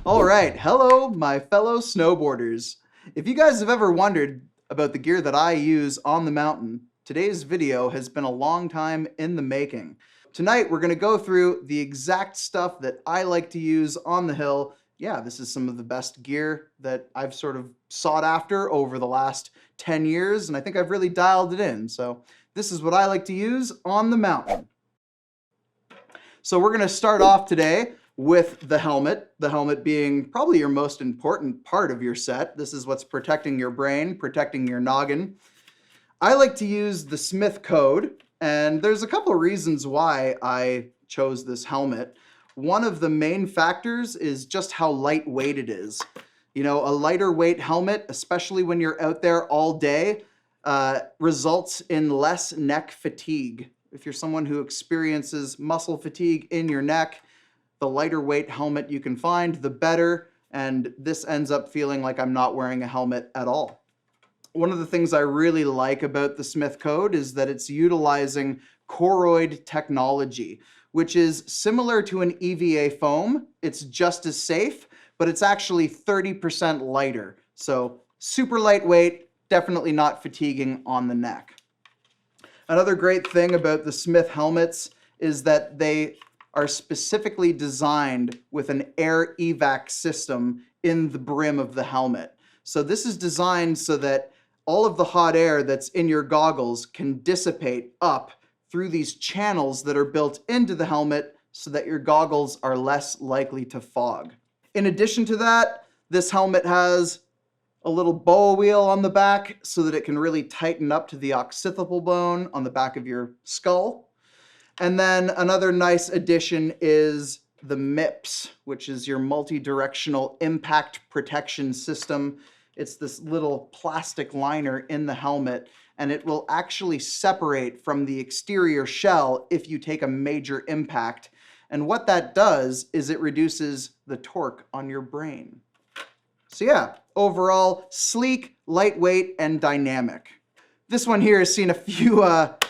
All right, hello, my fellow snowboarders. If you guys have ever wondered about the gear that I use on the mountain, today's video has been a long time in the making. Tonight, we're gonna go through the exact stuff that I like to use on the hill. Yeah, this is some of the best gear that I've sort of sought after over the last 10 years, and I think I've really dialed it in. So this is what I like to use on the mountain. So we're gonna start off today with the helmet being probably your most important part of your set. This is what's protecting your brain, protecting your noggin. I like to use the Smith code, and there's a couple of reasons why I chose this helmet. One of the main factors is just how lightweight it is. You know, a lighter weight helmet, especially when you're out there all day, results in less neck fatigue. If you're someone who experiences muscle fatigue in your neck, the lighter weight helmet you can find, the better, and this ends up feeling like I'm not wearing a helmet at all. One of the things I really like about the Smith code is that it's utilizing choroid technology, which is similar to an EVA foam. It's just as safe, but it's actually 30% lighter. So super lightweight, definitely not fatiguing on the neck. Another great thing about the Smith helmets is that they are specifically designed with an air evac system in the brim of the helmet. So this is designed so that all of the hot air that's in your goggles can dissipate up through these channels that are built into the helmet so that your goggles are less likely to fog. In addition to that, this helmet has a little boa wheel on the back so that it can really tighten up to the occipital bone on the back of your skull. And then another nice addition is the MIPS, which is your multi-directional impact protection system. It's this little plastic liner in the helmet, and it will actually separate from the exterior shell if you take a major impact. And what that does is it reduces the torque on your brain. So yeah, overall, sleek, lightweight, and dynamic. This one here has seen a few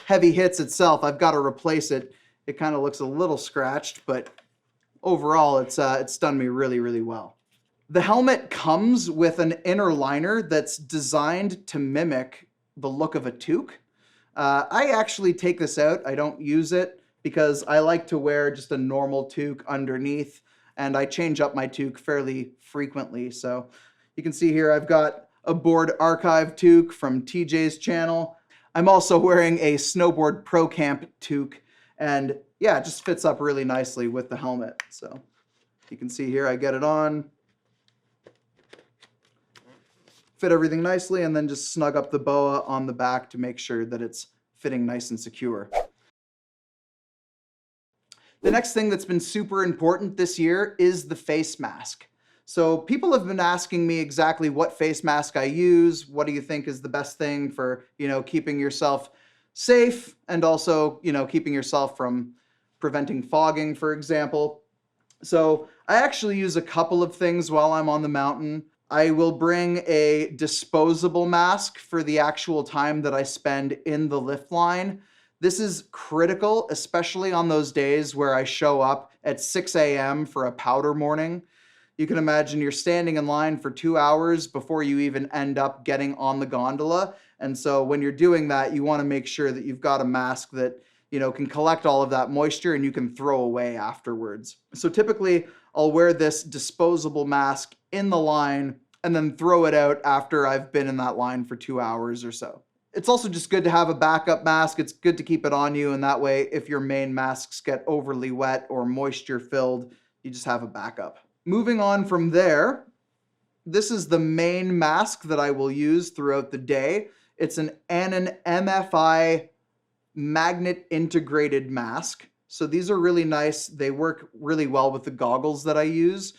heavy hits itself. I've got to replace it. It kind of looks a little scratched, but overall, it's done me really, really well. The helmet comes with an inner liner that's designed to mimic the look of a toque. I actually take this out. I don't use it because I like to wear just a normal toque underneath, and I change up my toque fairly frequently. So you can see here I've got a board archive toque from TJ's channel. I'm also wearing a Snowboard Pro Camp toque, and yeah, it just fits up really nicely with the helmet. So you can see here I get it on, fit everything nicely, and then just snug up the boa on the back to make sure that it's fitting nice and secure. The next thing that's been super important this year is the face mask. So people have been asking me exactly what face mask I use. What do you think is the best thing for, keeping yourself safe and also, keeping yourself from preventing fogging, for example. So I actually use a couple of things while I'm on the mountain. I will bring a disposable mask for the actual time that I spend in the lift line. This is critical, especially on those days where I show up at 6 a.m. for a powder morning. You can imagine you're standing in line for 2 hours before you even end up getting on the gondola. And so when you're doing that, you want to make sure that you've got a mask that, can collect all of that moisture and you can throw away afterwards. So typically I'll wear this disposable mask in the line and then throw it out after I've been in that line for 2 hours or so. It's also just good to have a backup mask. It's good to keep it on you, and that way if your main masks get overly wet or moisture filled, you just have a backup. Moving on from there, this is the main mask that I will use throughout the day. It's an Anon M4 magnet integrated mask. So these are really nice. They work really well with the goggles that I use.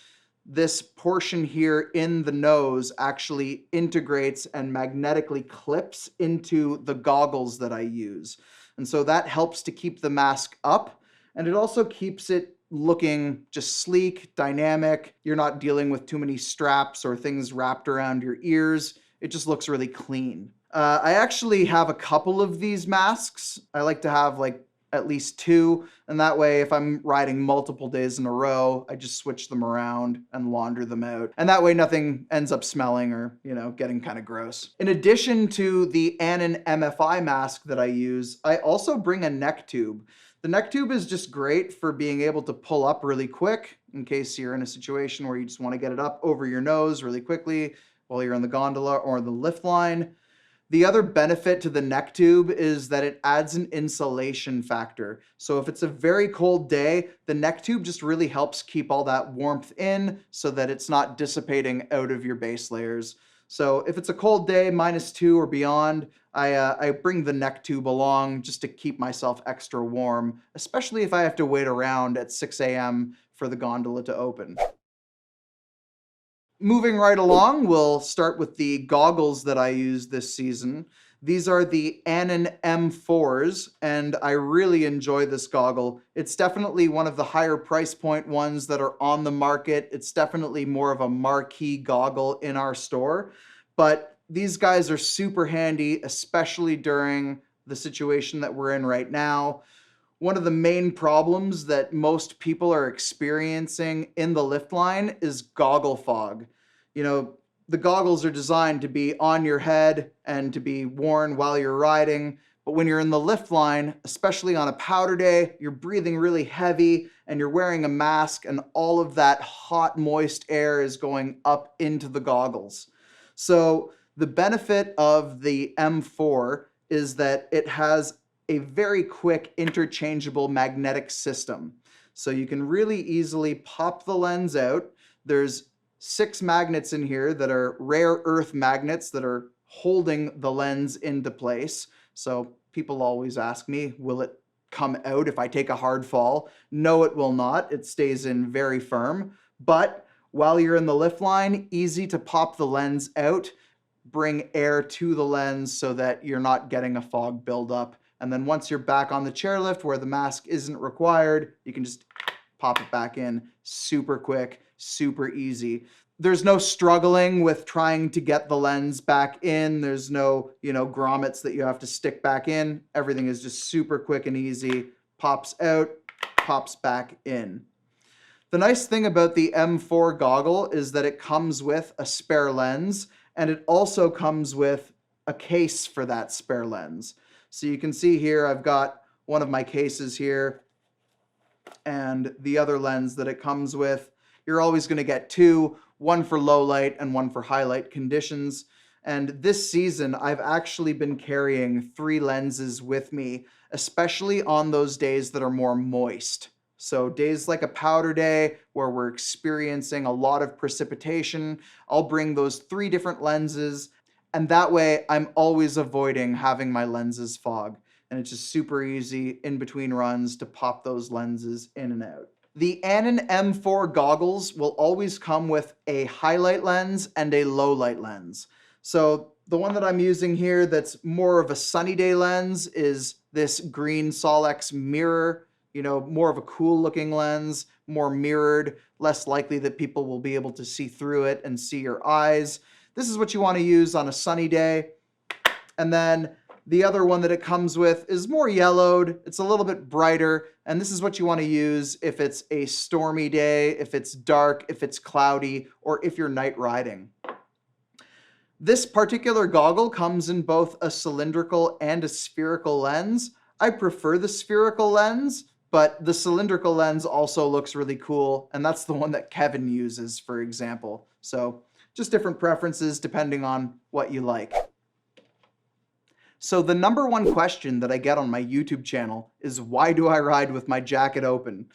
This portion here in the nose actually integrates and magnetically clips into the goggles that I use. And so that helps to keep the mask up, and it also keeps it looking just sleek, dynamic. You're not dealing with too many straps or things wrapped around your ears. It just looks really clean. I actually have a couple of these masks. I like to have like at least 2, and that way if I'm riding multiple days in a row, I just switch them around and launder them out. And that way nothing ends up smelling or, getting kind of gross. In addition to the Anon MFI mask that I use, I also bring a neck tube. The neck tube is just great for being able to pull up really quick in case you're in a situation where you just want to get it up over your nose really quickly while you're in the gondola or the lift line. The other benefit to the neck tube is that it adds an insulation factor. So if it's a very cold day, the neck tube just really helps keep all that warmth in so that it's not dissipating out of your base layers. So if it's a cold day, -2 or beyond, I bring the neck tube along just to keep myself extra warm, especially if I have to wait around at 6 a.m. for the gondola to open. Moving right along, we'll start with the goggles that I use this season. These are the Anon M4s, and I really enjoy this goggle. It's definitely one of the higher price point ones that are on the market. It's definitely more of a marquee goggle in our store, but these guys are super handy, especially during the situation that we're in right now. One of the main problems that most people are experiencing in the lift line is goggle fog. The goggles are designed to be on your head and to be worn while you're riding, but when you're in the lift line, especially on a powder day, you're breathing really heavy and you're wearing a mask and all of that hot, moist air is going up into the goggles. So the benefit of the M4 is that it has a very quick interchangeable magnetic system. So you can really easily pop the lens out. There's 6 magnets in here that are rare earth magnets that are holding the lens into place. So people always ask me, will it come out if I take a hard fall? No, it will not. It stays in very firm. But while you're in the lift line, easy to pop the lens out, bring air to the lens so that you're not getting a fog buildup. And then once you're back on the chairlift where the mask isn't required, you can just pop it back in super quick, super easy. There's no struggling with trying to get the lens back in. There's no, grommets that you have to stick back in. Everything is just super quick and easy. Pops out, pops back in. The nice thing about the M4 goggle is that it comes with a spare lens, and it also comes with a case for that spare lens. So you can see here, I've got one of my cases here and the other lens that it comes with. You're always going to get 2, one for low light and one for high light conditions. And this season, I've actually been carrying 3 lenses with me, especially on those days that are more moist. So days like a powder day where we're experiencing a lot of precipitation, I'll bring those 3 different lenses, and that way I'm always avoiding having my lenses fog. And it's just super easy in between runs to pop those lenses in and out. The Anon M4 goggles will always come with a highlight lens and a low light lens. So the one that I'm using here that's more of a sunny day lens is this green SLX mirror, more of a cool looking lens, more mirrored, less likely that people will be able to see through it and see your eyes. This is what you want to use on a sunny day. And then the other one that it comes with is more yellowed. It's a little bit brighter, and this is what you want to use if it's a stormy day, if it's dark, if it's cloudy, or if you're night riding. This particular goggle comes in both a cylindrical and a spherical lens. I prefer the spherical lens, but the cylindrical lens also looks really cool, and that's the one that Kevin uses, for example. So just different preferences depending on what you like. So the number one question that I get on my YouTube channel is, why do I ride with my jacket open?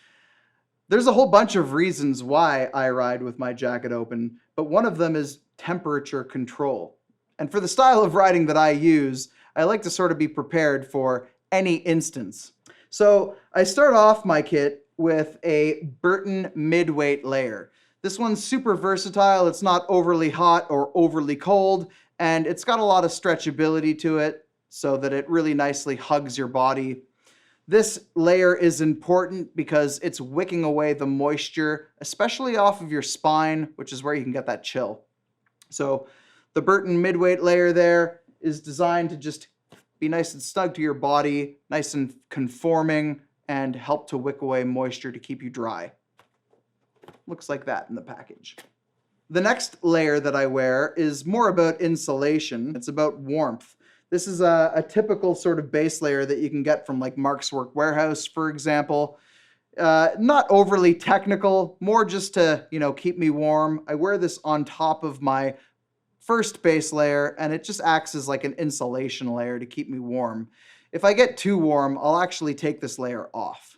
There's a whole bunch of reasons why I ride with my jacket open, but one of them is temperature control. And for the style of riding that I use, I like to sort of be prepared for any instance. So I start off my kit with a Burton midweight layer. This one's super versatile. It's not overly hot or overly cold, and it's got a lot of stretchability to it so that it really nicely hugs your body. This layer is important because it's wicking away the moisture, especially off of your spine, which is where you can get that chill. So the Burton midweight layer there is designed to just be nice and snug to your body, nice and conforming, and help to wick away moisture to keep you dry. Looks like that in the package. The next layer that I wear is more about insulation. It's about warmth. This is a typical sort of base layer that you can get from like Mark's Work Wearhouse, for example. Not overly technical, more just to, keep me warm. I wear this on top of my first base layer, and it just acts as like an insulation layer to keep me warm. If I get too warm, I'll actually take this layer off.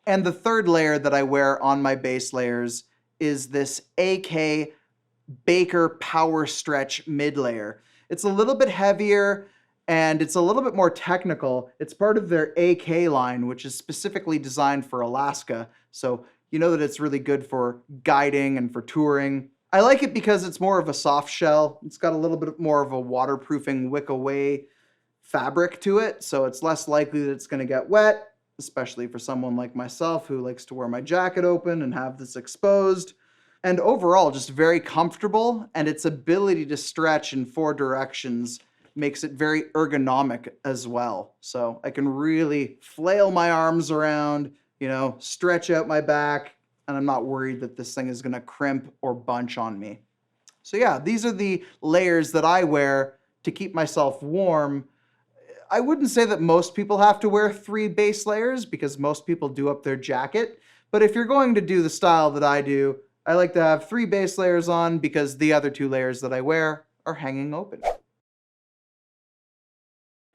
And the third layer that I wear on my base layers is this AK Baker Power Stretch mid layer. It's a little bit heavier and it's a little bit more technical. It's part of their AK line, which is specifically designed for Alaska. So you know that it's really good for guiding and for touring. I like it because it's more of a soft shell. It's got a little bit more of a waterproofing wick away fabric to it. So it's less likely that it's going to get wet, especially for someone like myself who likes to wear my jacket open and have this exposed. And overall, just very comfortable, and its ability to stretch in 4 directions makes it very ergonomic as well. So I can really flail my arms around, stretch out my back, and I'm not worried that this thing is gonna crimp or bunch on me. So yeah, these are the layers that I wear to keep myself warm. I wouldn't say that most people have to wear 3 base layers because most people do up their jacket. But if you're going to do the style that I do, I like to have 3 base layers on because the other 2 layers that I wear are hanging open.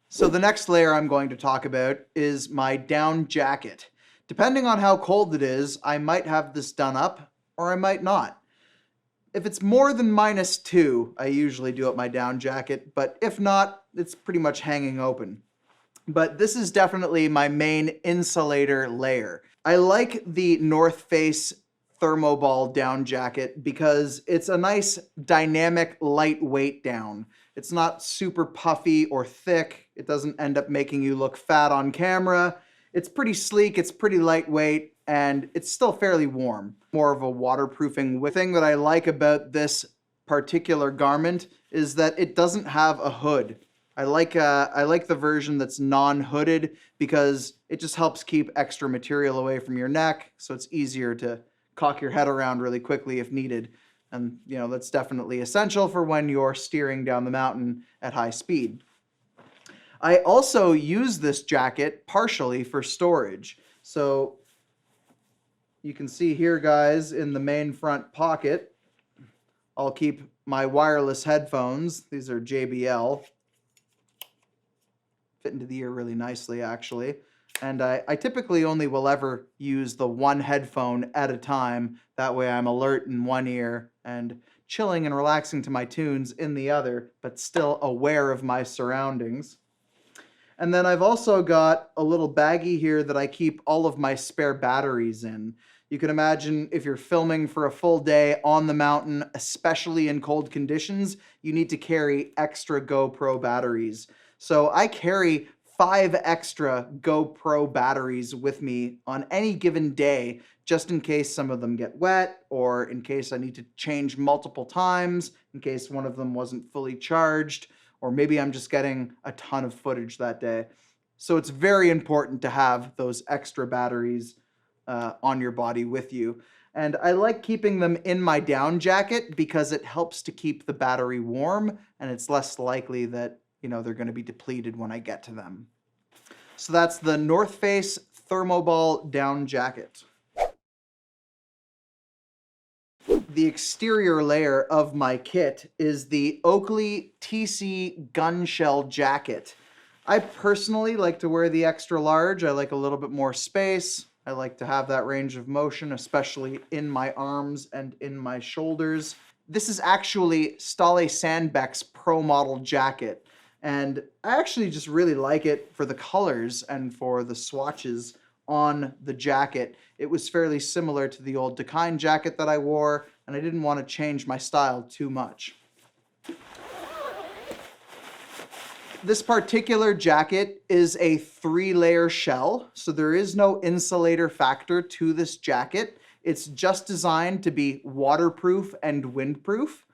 So the next layer I'm going to talk about is my down jacket. Depending on how cold it is, I might have this done up or I might not. If it's more than -2, I usually do up my down jacket, but if not, it's pretty much hanging open. But this is definitely my main insulator layer. I like the North Face ThermoBall down jacket because it's a nice dynamic lightweight down. It's not super puffy or thick. It doesn't end up making you look fat on camera. It's pretty sleek, it's pretty lightweight, and it's still fairly warm. More of a waterproofing thing that I like about this particular garment is that it doesn't have a hood. I like the version that's non-hooded because it just helps keep extra material away from your neck, so it's easier to cock your head around really quickly if needed. And that's definitely essential for when you're steering down the mountain at high speed. I also use this jacket partially for storage. So you can see here, guys, in the main front pocket, I'll keep my wireless headphones. These are JBL. Fit into the ear really nicely, actually. And I typically only will ever use the one headphone at a time. That way I'm alert in one ear and chilling and relaxing to my tunes in the other, but still aware of my surroundings. And then I've also got a little baggie here that I keep all of my spare batteries in. You can imagine if you're filming for a full day on the mountain, especially in cold conditions, you need to carry extra GoPro batteries. So I carry 5 extra GoPro batteries with me on any given day, just in case some of them get wet, or in case I need to change multiple times, in case one of them wasn't fully charged, or maybe I'm just getting a ton of footage that day. So it's very important to have those extra batteries on your body with you. And I like keeping them in my down jacket because it helps to keep the battery warm, and it's less likely that they're going to be depleted when I get to them. So that's the North Face ThermoBall down jacket. The exterior layer of my kit is the Oakley TC gun shell jacket. I personally like to wear the extra large. I like a little bit more space. I like to have that range of motion, especially in my arms and in my shoulders. This is actually Ståle Sandbeck's Pro Model jacket. And I actually just really like it for the colors and for the swatches on the jacket. It was fairly similar to the old Dakine jacket that I wore, and I didn't want to change my style too much. This particular jacket is a 3-layer shell, so there is no insulator factor to this jacket. It's just designed to be waterproof and windproof,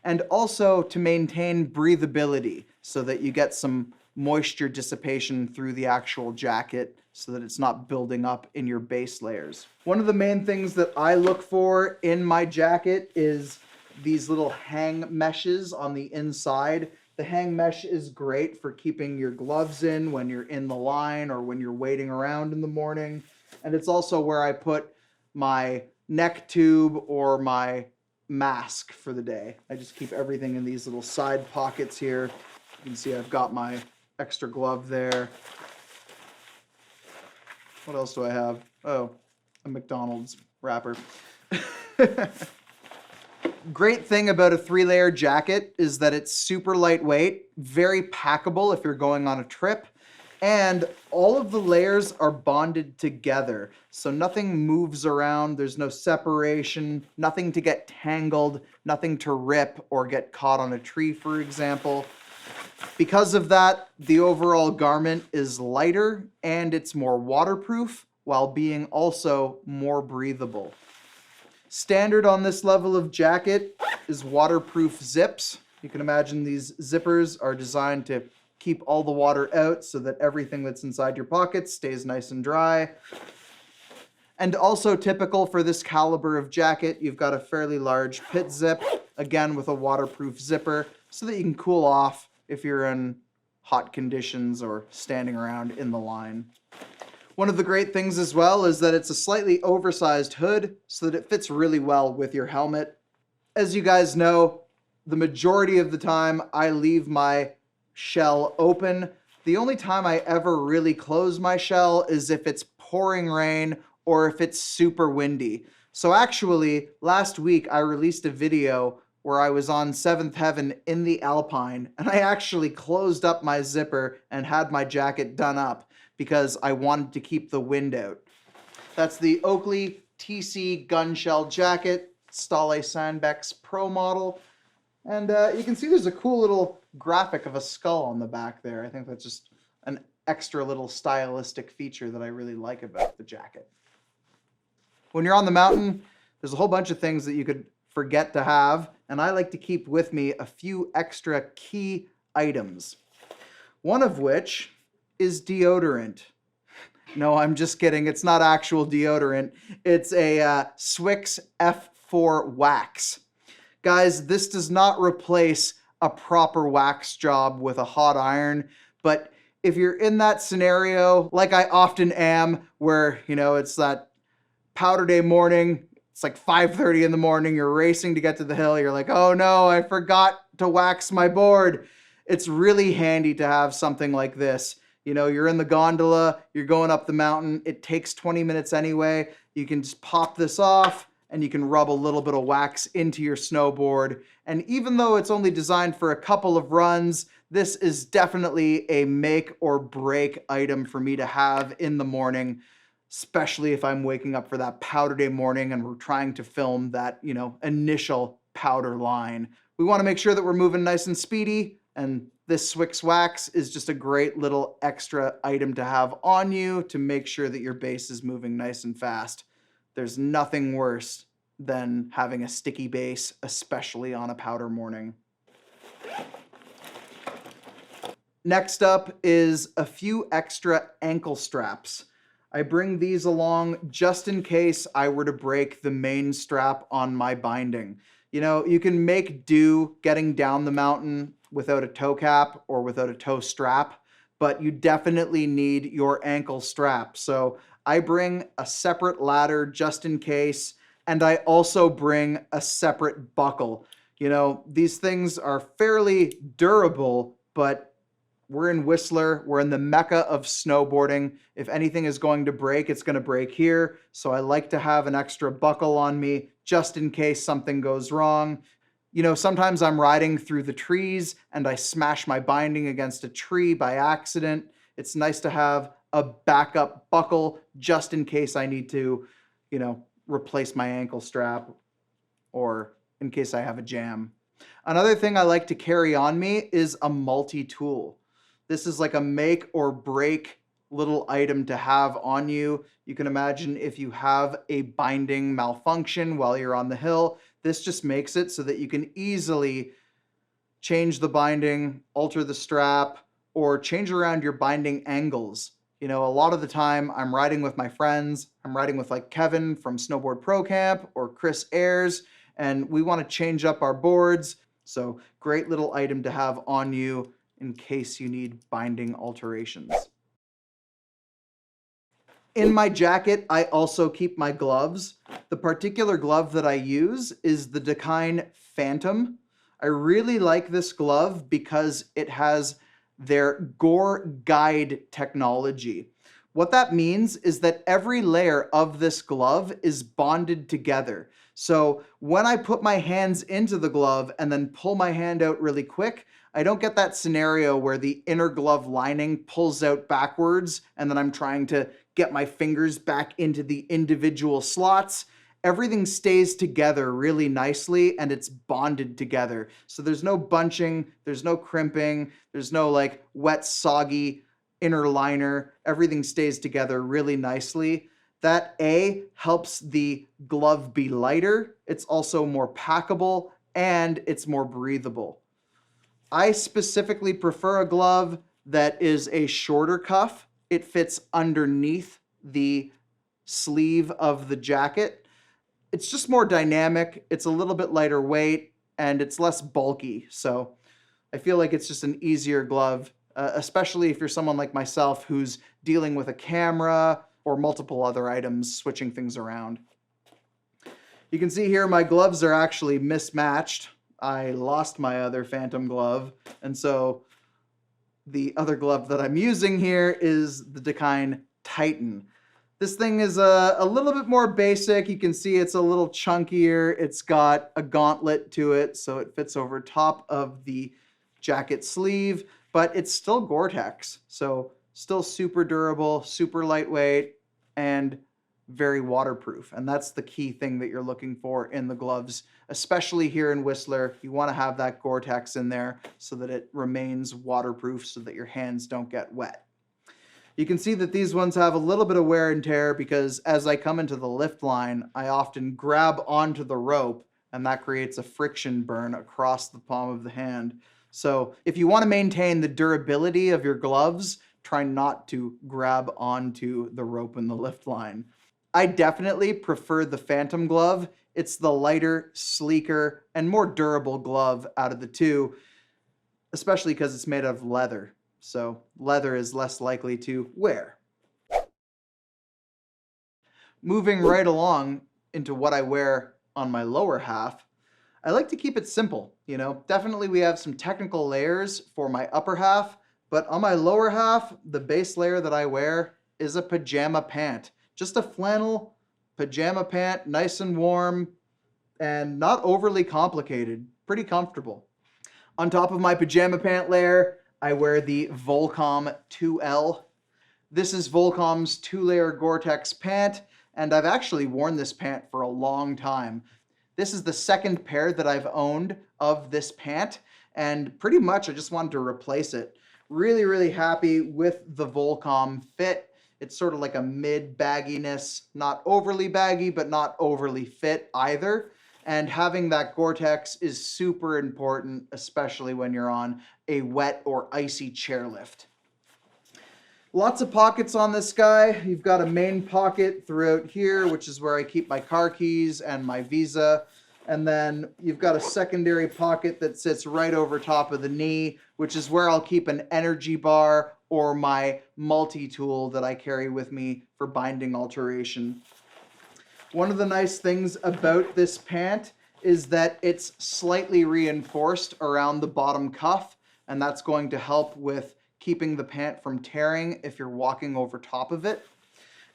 and also to maintain breathability so that you get some moisture dissipation through the actual jacket so that it's not building up in your base layers. One of the main things that I look for in my jacket is these little hang meshes on the inside. The hang mesh is great for keeping your gloves in when you're in the line or when you're waiting around in the morning. And it's also where I put my neck tube or my mask for the day. I just keep everything in these little side pockets here. You can see I've got my extra glove there. What else do I have? Oh, a McDonald's wrapper. Great thing about a 3-layer jacket is that it's super lightweight, very packable if you're going on a trip, and all of the layers are bonded together, so nothing moves around, there's no separation, nothing to get tangled, nothing to rip or get caught on a tree, for example. Because of that, the overall garment is lighter and it's more waterproof while being also more breathable. Standard on this level of jacket is waterproof zips. You can imagine these zippers are designed to keep all the water out so that everything that's inside your pockets stays nice and dry. And also typical for this caliber of jacket, you've got a fairly large pit zip, again with a waterproof zipper, so that you can cool off if you're in hot conditions or standing around in the line. One of the great things as well is that it's a slightly oversized hood so that it fits really well with your helmet. As you guys know, the majority of the time I leave my shell open. The only time I ever really close my shell is if it's pouring rain or if it's super windy. So actually, last week I released a video where I was on 7th Heaven in the Alpine, and I actually closed up my zipper and had my jacket done up because I wanted to keep the wind out. That's the Oakley TC gun shell jacket, Stale Sandbeck's Pro model. And you can see there's a cool little graphic of a skull on the back there. I think that's just an extra little stylistic feature that I really like about the jacket. When you're on the mountain, there's a whole bunch of things that you could forget to have, and I like to keep with me a few extra key items. One of which is deodorant. No, I'm just kidding. It's not actual deodorant. It's a Swix F4 wax. Guys, this does not replace a proper wax job with a hot iron, but if you're in that scenario, like I often am, where, you know, it's that powder day morning, it's like 5:30 in the morning, you're racing to get to the hill, you're like, oh no, I forgot to wax my board. It's really handy to have something like this. You know, you're in the gondola, you're going up the mountain, it takes 20 minutes anyway. You can just pop this off and you can rub a little bit of wax into your snowboard. And even though it's only designed for a couple of runs, this is definitely a make or break item for me to have in the morning, especially if I'm waking up for that powder day morning and we're trying to film that, you know, initial powder line. We want to make sure that we're moving nice and speedy, and this Swix wax is just a great little extra item to have on you to make sure that your base is moving nice and fast. There's nothing worse than having a sticky base, especially on a powder morning. Next up is a few extra ankle straps. I bring these along just in case I were to break the main strap on my binding. You know, you can make do getting down the mountain without a toe cap or without a toe strap, but you definitely need your ankle strap. So I bring a separate ladder just in case, and I also bring a separate buckle. You know, these things are fairly durable, but we're in Whistler, we're in the mecca of snowboarding. If anything is going to break, it's going to break here. So I like to have an extra buckle on me just in case something goes wrong. You know, sometimes I'm riding through the trees and I smash my binding against a tree by accident. It's nice to have a backup buckle just in case I need to, you know, replace my ankle strap or in case I have a jam. Another thing I like to carry on me is a multi-tool. This is like a make or break little item to have on you. You can imagine if you have a binding malfunction while you're on the hill, this just makes it so that you can easily change the binding, alter the strap, or change around your binding angles. You know, a lot of the time I'm riding with my friends. I'm riding with like Kevin from Snowboard Pro Camp or Chris Ayers, and we want to change up our boards. So great little item to have on you in case you need binding alterations. In my jacket, I also keep my gloves. The particular glove that I use is the Dakine Phantom. I really like this glove because it has their Gore guide technology. What that means is that every layer of this glove is bonded together. So when I put my hands into the glove and then pull my hand out really quick, I don't get that scenario where the inner glove lining pulls out backwards and then I'm trying to get my fingers back into the individual slots. Everything stays together really nicely and it's bonded together. So there's no bunching, there's no crimping, there's no like wet, soggy inner liner. Everything stays together really nicely. That helps the glove be lighter. It's also more packable and it's more breathable. I specifically prefer a glove that is a shorter cuff. It fits underneath the sleeve of the jacket. It's just more dynamic, it's a little bit lighter weight, and it's less bulky. So I feel like it's just an easier glove, especially if you're someone like myself who's dealing with a camera or multiple other items, switching things around. You can see here my gloves are actually mismatched. I lost my other Phantom glove, and so the other glove that I'm using here is the Dakine Titan. This thing is a little bit more basic. You can see it's a little chunkier. It's got a gauntlet to it, so it fits over top of the jacket sleeve, but it's still Gore-Tex, so still super durable, super lightweight, and very waterproof. And that's the key thing that you're looking for in the gloves, especially here in Whistler. You want to have that Gore-Tex in there so that it remains waterproof so that your hands don't get wet. You can see that these ones have a little bit of wear and tear because as I come into the lift line, I often grab onto the rope and that creates a friction burn across the palm of the hand. So if you want to maintain the durability of your gloves, try not to grab onto the rope in the lift line. I definitely prefer the Phantom glove. It's the lighter, sleeker, and more durable glove out of the two, especially because it's made out of leather. So leather is less likely to wear. Moving right along into what I wear on my lower half, I like to keep it simple. You know, definitely we have some technical layers for my upper half, but on my lower half, the base layer that I wear is a pajama pant. Just a flannel pajama pant, nice and warm and not overly complicated, pretty comfortable. On top of my pajama pant layer, I wear the Volcom 2L. This is Volcom's 2-layer Gore-Tex pant, and I've actually worn this pant for a long time. This is the second pair that I've owned of this pant, and pretty much I just wanted to replace it. Really, really happy with the Volcom fit. It's sort of like a mid-bagginess, not overly baggy, but not overly fit either. And having that Gore-Tex is super important, especially when you're on a wet or icy chairlift. Lots of pockets on this guy. You've got a main pocket throughout here, which is where I keep my car keys and my Visa. And then you've got a secondary pocket that sits right over top of the knee, which is where I'll keep an energy bar or my multi-tool that I carry with me for binding alteration. One of the nice things about this pant is that it's slightly reinforced around the bottom cuff, and that's going to help with keeping the pant from tearing if you're walking over top of it.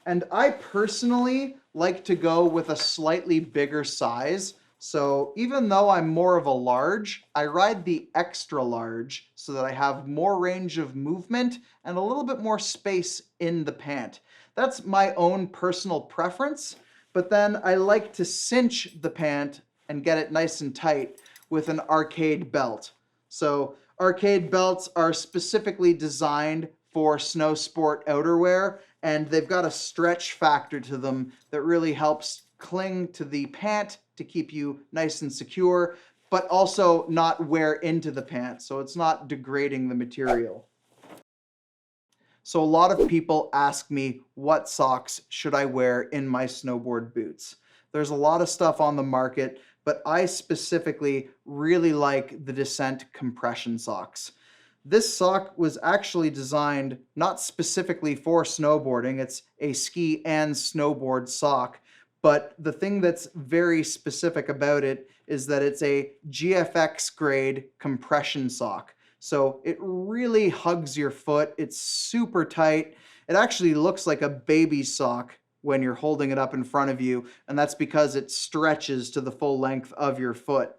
And I personally like to go with a slightly bigger size. So even though I'm more of a large, I ride the extra large so that I have more range of movement and a little bit more space in the pant. That's my own personal preference, but then I like to cinch the pant and get it nice and tight with an arcade belt. So arcade belts are specifically designed for snow sport outerwear, and they've got a stretch factor to them that really helps cling to the pant to keep you nice and secure, but also not wear into the pant, so it's not degrading the material. So a lot of people ask me, what socks should I wear in my snowboard boots? There's a lot of stuff on the market, but I specifically really like the Dissent Compression socks. This sock was actually designed not specifically for snowboarding. It's a ski and snowboard sock. But the thing that's very specific about it is that it's a GFX grade compression sock. So it really hugs your foot. It's super tight. It actually looks like a baby sock when you're holding it up in front of you, and that's because it stretches to the full length of your foot.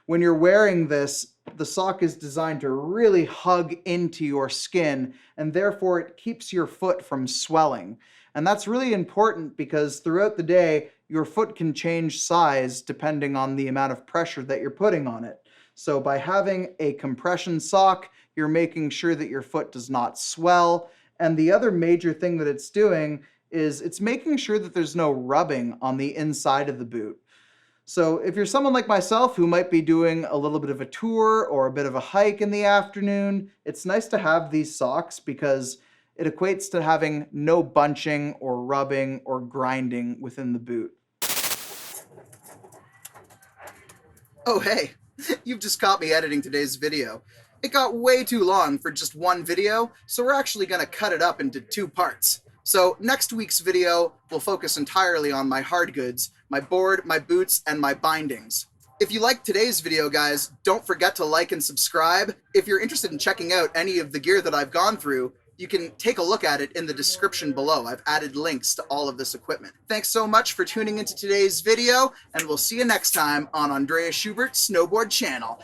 When you're wearing this, the sock is designed to really hug into your skin, and therefore it keeps your foot from swelling. And that's really important because throughout the day, your foot can change size depending on the amount of pressure that you're putting on it. So by having a compression sock, you're making sure that your foot does not swell. And the other major thing that it's doing is it's making sure that there's no rubbing on the inside of the boot. So if you're someone like myself who might be doing a little bit of a tour or a bit of a hike in the afternoon, it's nice to have these socks because it equates to having no bunching or rubbing or grinding within the boot. Oh hey, you've just caught me editing today's video. It got way too long for just one video, so we're actually going to cut it up into 2 parts. So next week's video will focus entirely on my hard goods, my board, my boots, and my bindings. If you liked today's video, guys, don't forget to like and subscribe. If you're interested in checking out any of the gear that I've gone through, you can take a look at it in the description below. I've added links to all of this equipment. Thanks so much for tuning into today's video, and we'll see you next time on Andreas Schubert's Snowboard Channel.